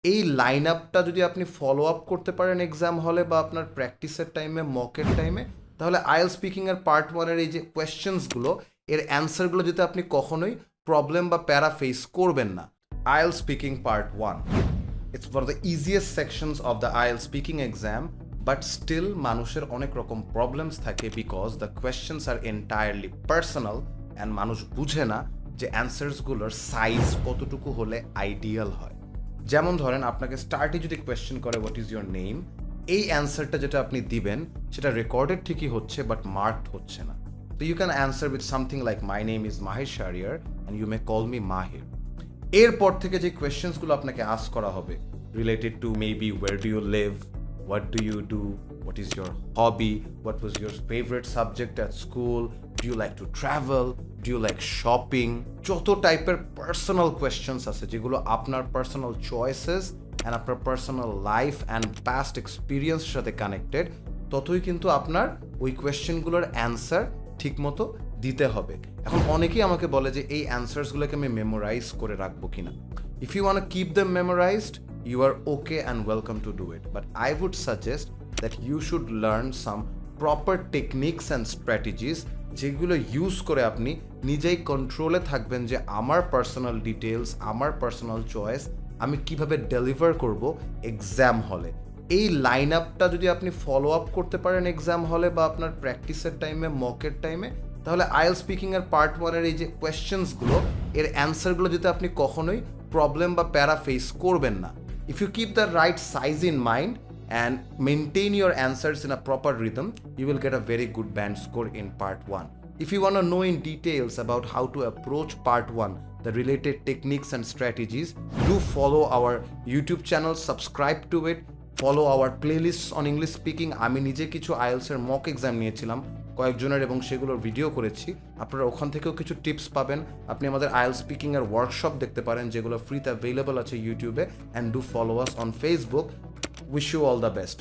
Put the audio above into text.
এই লাইন আপটা যদি আপনি ফলো আপ করতে পারেন এক্সাম হলে বা আপনার প্র্যাকটিসের টাইমে, মকের টাইমে, তাহলে আইএলটিএস স্পিকিংয়ের পার্ট 1-এর এই যে কোয়েশ্চেন্সগুলো, এর অ্যান্সারগুলো যেতে আপনি কখনোই প্রবলেম বা প্যারা ফেস করবেন না। IELTS Speaking Part 1. It's one of the easiest sections of the IELTS Speaking exam, but still মানুষের অনেক রকম প্রবলেমস থাকে because the questions are entirely personal and মানুষ বুঝে না যে অ্যান্সার্সগুলোর সাইজ কতটুকু হলে আইডিয়াল হয়। যেমন ধরেন আপনাকে স্টার্টে যদি কোয়েশ্চেন করে হোয়াট ইজ ইউর নেম, এই অ্যান্সারটা যেটা আপনি দিবেন সেটা রেকর্ডেড ঠিকই হচ্ছে বাট মার্কড হচ্ছে না। তো you can answer with something like my name is Mahir Shahriar and you may call me Mahir. এরপর থেকে যে কোয়েশ্চেন্সগুলো আপনাকে আস্ক করা হবে related to maybe where do you live, what do you do, what is your hobby, what was your favourite subject at school, do you like to travel, do you like shopping, যত টাইপের personal questions আছে যেগুলো আপনার personal choices and আপনার personal life and past এক্সপিরিয়েন্সের সাথে connected, ততই কিন্তু আপনার ওই কোয়েশ্চেনগুলোর অ্যান্সার ঠিকমতো দিতে হবে। এখন অনেকেই আমাকে বলে যে এই অ্যান্সার্সগুলোকে আমি মেমোরাইজ করে রাখবো কিনা। If you want keep them memorized, you are okay and welcome to do it, but I would suggest that you should learn some proper techniques and strategies, যেগুলো ইউজ করে আপনি নিজেই কন্ট্রোলে থাকবেন যে আমার পার্সোনাল ডিটেলস, আমার পার্সোনাল চয়েস আমি কিভাবে ডেলিভার করব এক্সাম হলে। এই লাইন আপটা যদি আপনি ফলো আপ করতে পারেন এক্সাম হলে বা আপনার প্র্যাকটিসের টাইমে, মকের টাইমে, তাহলে IELTS স্পিকিংয়ের পার্ট 1-এর এই যে কোয়েশ্চেন্সগুলো, এর অ্যান্সারগুলো যেতে আপনি কখনোই প্রবলেম বা প্যারা ফেস করবেন না। If you keep the right size in mind and maintain your answers in a proper rhythm, you will get a very good band score in part 1. If you want to know in details about how to approach part 1, the related techniques and strategies, do follow our YouTube channel, subscribe to it, follow our playlists on English speaking. আমি নিজে কিছু IELTS এর mock exam নিয়েছিলাম কয়েকজনের এবং সেগুলোর video করেছি, আপনারা ওখান থেকেও কিছু টিপস পাবেন। আপনি আমাদের IELTS স্পিকিং এর ওয়ার্কশপ দেখতে পারেন যেগুলো ফ্রিতে অ্যাভেলেবল আছে ইউটিউবে, and do follow us on Facebook. Wish you all the best.